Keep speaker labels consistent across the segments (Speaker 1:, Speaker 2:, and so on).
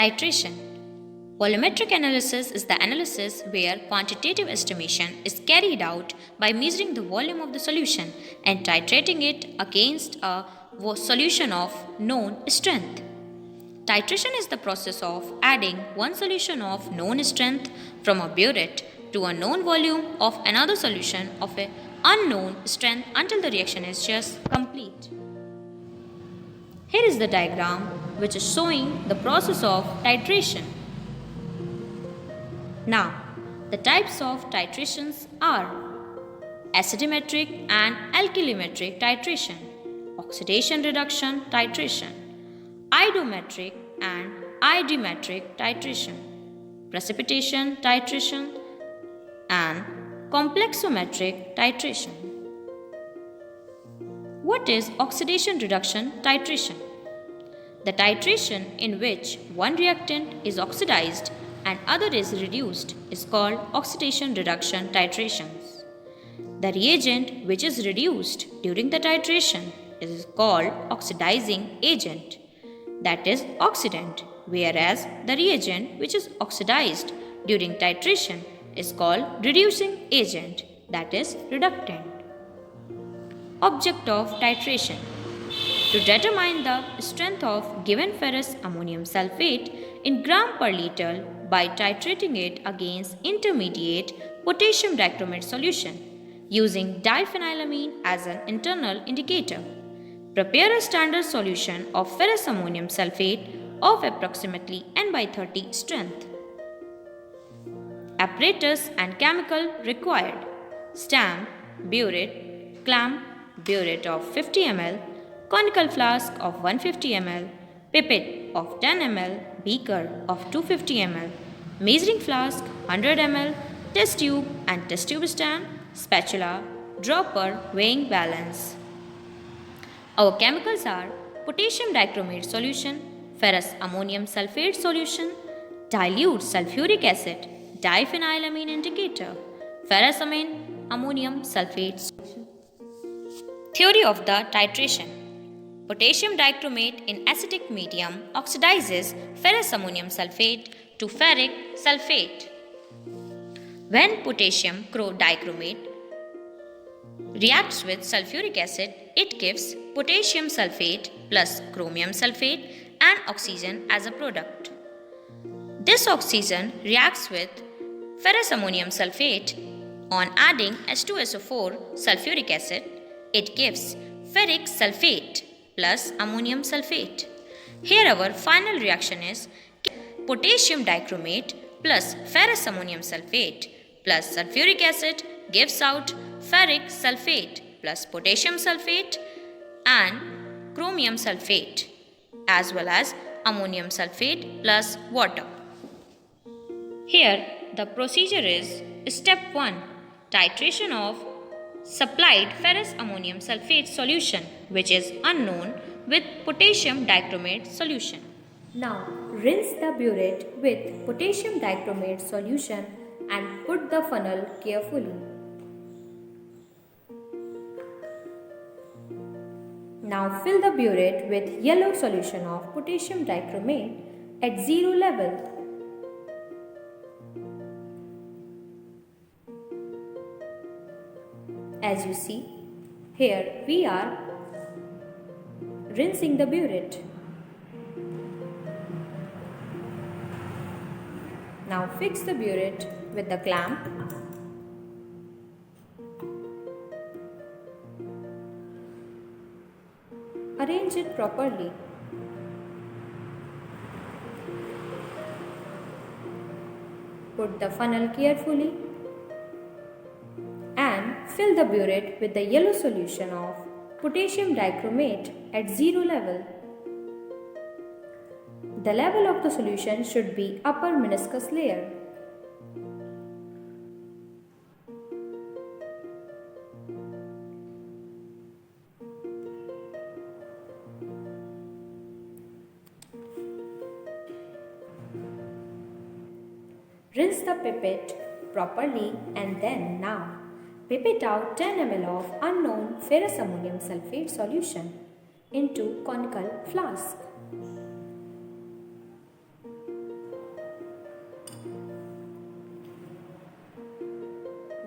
Speaker 1: Titration. Volumetric analysis is the analysis where quantitative estimation is carried out by measuring the volume of the solution and titrating it against a solution of known strength. Titration is the process of adding one solution of known strength from a burette to a known volume of another solution of an unknown strength until the reaction is just complete. Here is the diagram which is showing the process of titration. Now, the types of titrations are acidimetric and alkylimetric titration, oxidation reduction titration, iodometric and iodometric titration, precipitation titration, and complexometric titration. What is oxidation reduction titration? The titration in which one reactant is oxidized and other is reduced is called oxidation reduction titrations. The reagent which is reduced during the titration is called oxidizing agent, that is oxidant, whereas the reagent which is oxidized during titration is called reducing agent, that is reductant. Object of titration. To determine the strength of given ferrous ammonium sulfate in gram per liter by titrating it against intermediate potassium dichromate solution using diphenylamine as an internal indicator. Prepare a standard solution of ferrous ammonium sulfate of approximately N by 30 strength. Apparatus and chemical required: stamp, burette, clamp, burette of 50 ml, conical flask of 150 ml, pipette of 10 ml, beaker of 250 ml, measuring flask 100 ml, test tube and test tube stand, spatula, dropper, weighing balance. Our chemicals are potassium dichromate solution, ferrous ammonium sulfate solution, dilute sulfuric acid, diphenylamine indicator, ferrous ammonium sulfate solution. Theory of the titration. Potassium dichromate in acidic medium oxidizes ferrous ammonium sulfate to ferric sulfate. When potassium dichromate reacts with sulfuric acid, it gives potassium sulfate plus chromium sulfate and oxygen as a product. This oxygen reacts with ferrous ammonium sulfate. On adding H2SO4 sulfuric acid, it gives ferric sulfate plus ammonium sulfate. Here our final reaction is potassium dichromate plus ferrous ammonium sulfate plus sulfuric acid gives out ferric sulfate plus potassium sulfate and chromium sulfate as well as ammonium sulfate plus water. Here the procedure is step 1, titration of supplied ferrous ammonium sulfate solution which is unknown with potassium dichromate solution.
Speaker 2: Now rinse the burette with potassium dichromate solution and put the funnel carefully. Now fill the burette with yellow solution of potassium dichromate at 0 level. As you see, here we are rinsing the burette. Now fix the burette with the clamp. Arrange it properly. Put the funnel carefully and fill the burette with the yellow solution of potassium dichromate at 0 level. The level of the solution should be upper meniscus layer. Rinse the pipette properly and then now pipette out 10 ml of unknown ferrous ammonium sulfate solution into conical flask.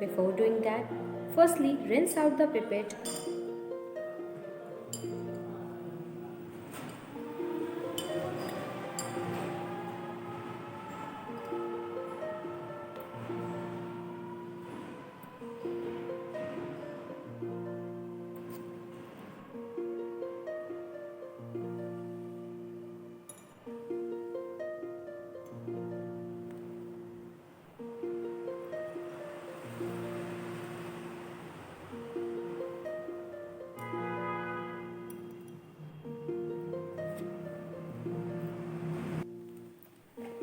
Speaker 2: Before doing that, firstly rinse out the pipette.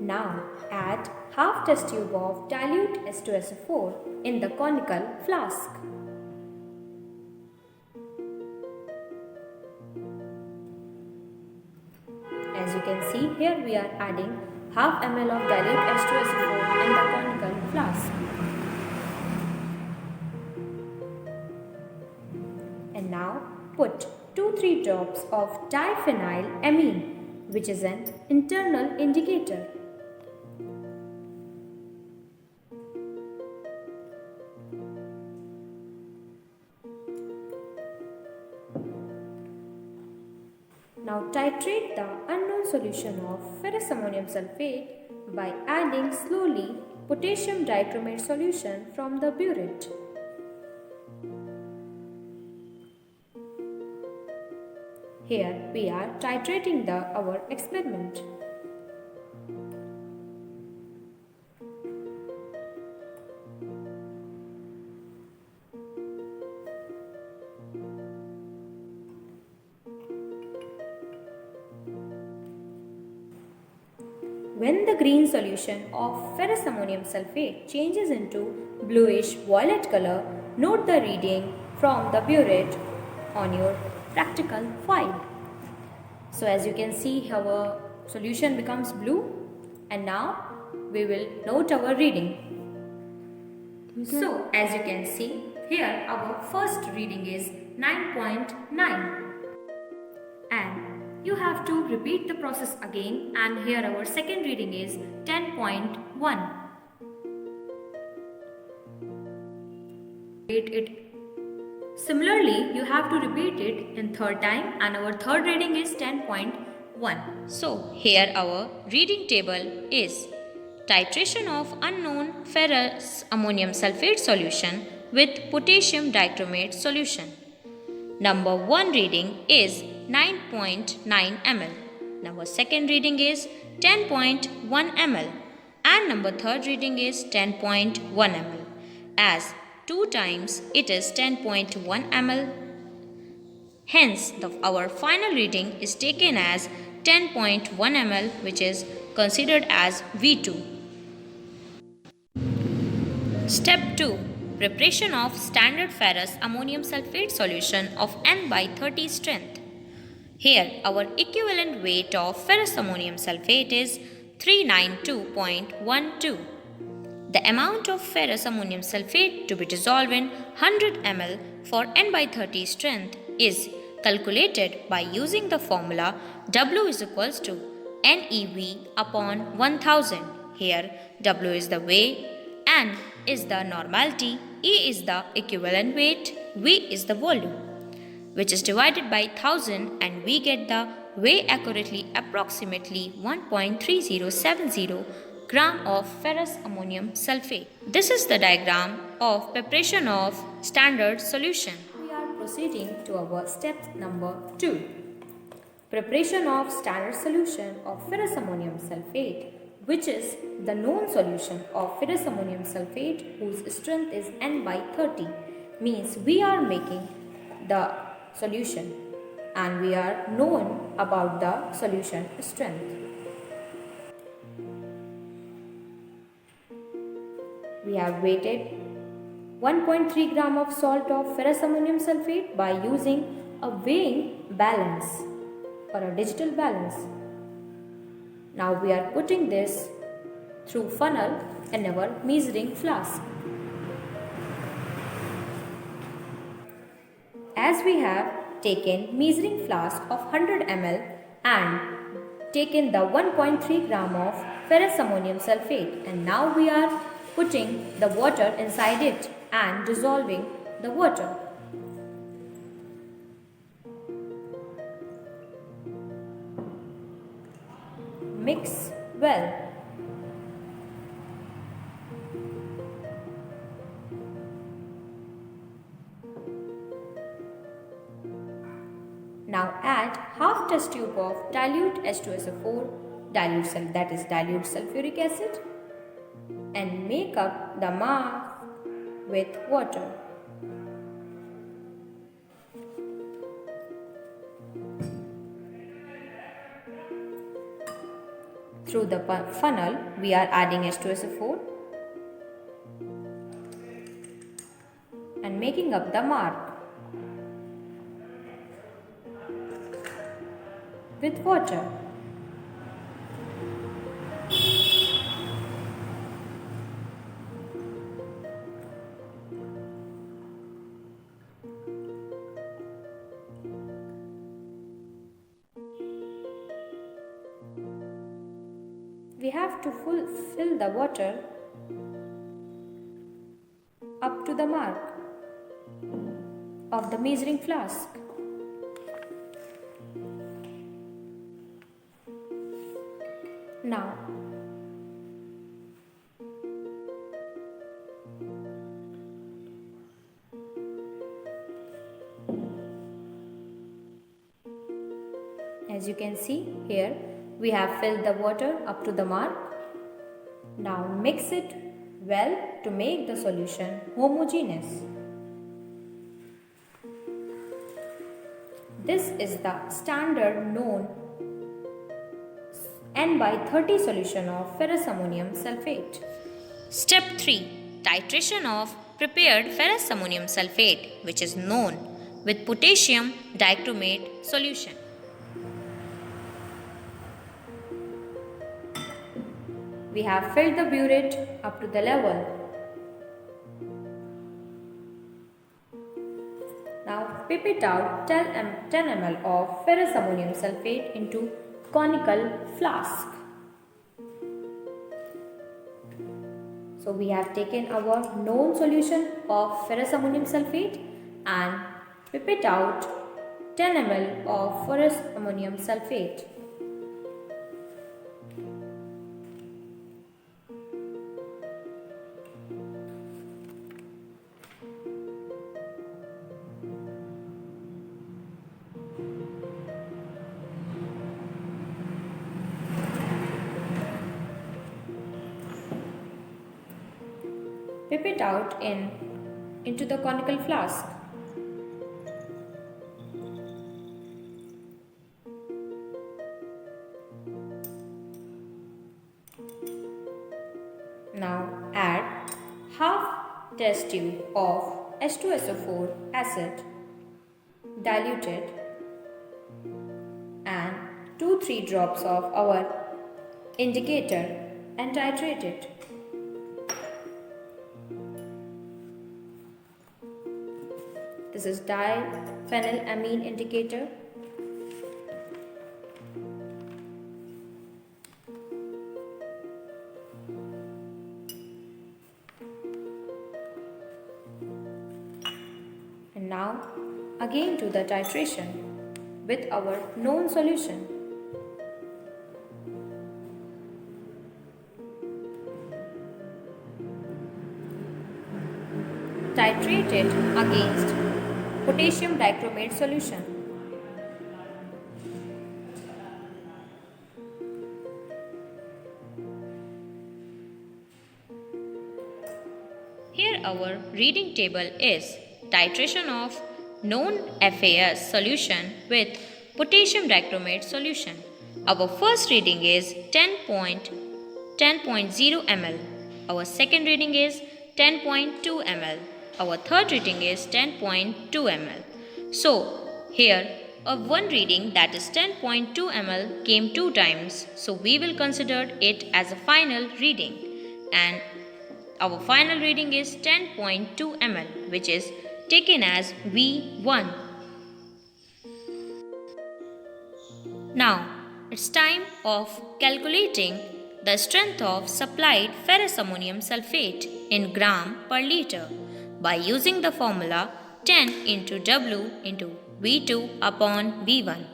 Speaker 2: Now add half test tube of dilute H2SO4 in the conical flask. As you can see, here we are adding half ml of dilute H2SO4 in the conical flask. And now put 2-3 drops of diphenylamine, which is an internal indicator. Now titrate the unknown solution of ferrous ammonium sulfate by adding slowly potassium dichromate solution from the burette. Here we are titrating our experiment. When the green solution of ferrous ammonium sulfate changes into bluish violet color, note the reading from the burette on your practical file. So as you can see, our solution becomes blue, and now we will note our reading. So as you can see, here our first reading is 9.9, and you have to repeat the process again, and here our second reading is 10.1. Similarly, you have to repeat it in third time, and our third reading is 10.1.
Speaker 1: So here our reading table is titration of unknown ferrous ammonium sulfate solution with potassium dichromate solution. Number 1 reading is 9.9 ml. Number second reading is 10.1 ml. And number third reading is 10.1 ml. As 2 times it is 10.1 ml. Hence, our final reading is taken as 10.1 ml, which is considered as V2. Step 2. Preparation of standard ferrous ammonium sulfate solution of N/30 strength. Here, our equivalent weight of ferrous ammonium sulfate is 392.12. The amount of ferrous ammonium sulfate to be dissolved in 100 ml for N/30 strength is calculated by using the formula W is equals to NEV upon 1000. Here, W is the weight, N is the normality, E is the equivalent weight, V is the volume, which is divided by 1000, and we get the weight accurately approximately 1.3070 gram of ferrous ammonium sulfate. This is the diagram of preparation of standard solution.
Speaker 2: We are proceeding to our step number 2. Preparation of standard solution of ferrous ammonium sulfate, which is the known solution of ferrous ammonium sulfate whose strength is N/30, means we are making the solution and we are known about the solution strength. We have weighted 1.3 gram of salt of ferrous ammonium sulfate by using a weighing balance or a digital balance. Now we are putting this through funnel in our measuring flask. As we have taken measuring flask of 100 ml and taken the 1.3 gram of ferrous ammonium sulfate, and now we are putting the water inside it. and dissolving the water. Mix well. Now add half test tube of dilute H2SO4 dilute sulfuric acid and make up the mask with water. Through the funnel, we are adding H2SO4 and making up the mark with water. We have to fill the water up to the mark of the measuring flask. Now, as you can see here, we have filled the water up to the mark. Now mix it well to make the solution homogeneous. This is the standard known N by 30 solution of ferrous ammonium sulfate.
Speaker 1: Step 3. Titration of prepared ferrous ammonium sulfate, which is known with potassium dichromate solution.
Speaker 2: We have filled the burette up to the level. Now pipette out 10 ml of ferrous ammonium sulfate into conical flask. So we have taken our known solution of ferrous ammonium sulfate and pipette out 10 ml of ferrous ammonium sulfate. Pipette out into the conical flask. Now add half test tube of H2SO4 acid diluted and 2-3 drops of our indicator and titrate it. This is diphenylamine indicator. And now again do the titration with our known solution. Titrate it against potassium dichromate solution.
Speaker 1: Here our reading table is titration of known FAS solution with potassium dichromate solution. Our first reading is 10.0 ml. Our second reading is 10.2 ml. Our third reading is 10.2 ml. So here one reading, that is 10.2 ml, came 2 times. So we will consider it as a final reading, and our final reading is 10.2 ml, which is taken as V1. Now it's time of calculating the strength of supplied ferrous ammonium sulfate in gram per liter. by using the formula 10 into W into V2 upon V1,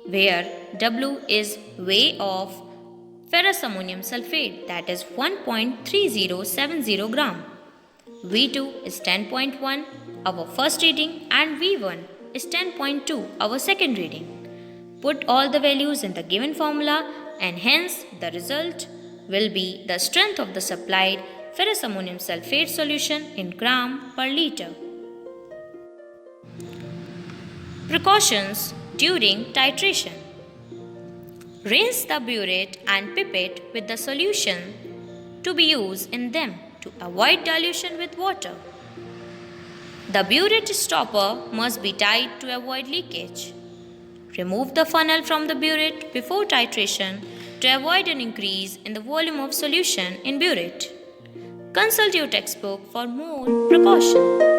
Speaker 1: where W is weight of ferrous ammonium sulfate, that is 1.3070 gram. V2 is 10.1, our first reading, and V1 is 10.2, our second reading. Put all the values in the given formula, and hence the result will be the strength of the supplied ferrous ammonium sulfate solution in gram per liter. Precautions during titration. Rinse the burette and pipette with the solution to be used in them to avoid dilution with water. The burette stopper must be tied to avoid leakage. Remove the funnel from the burette before titration to avoid an increase in the volume of solution in burette. Consult your textbook for more precaution.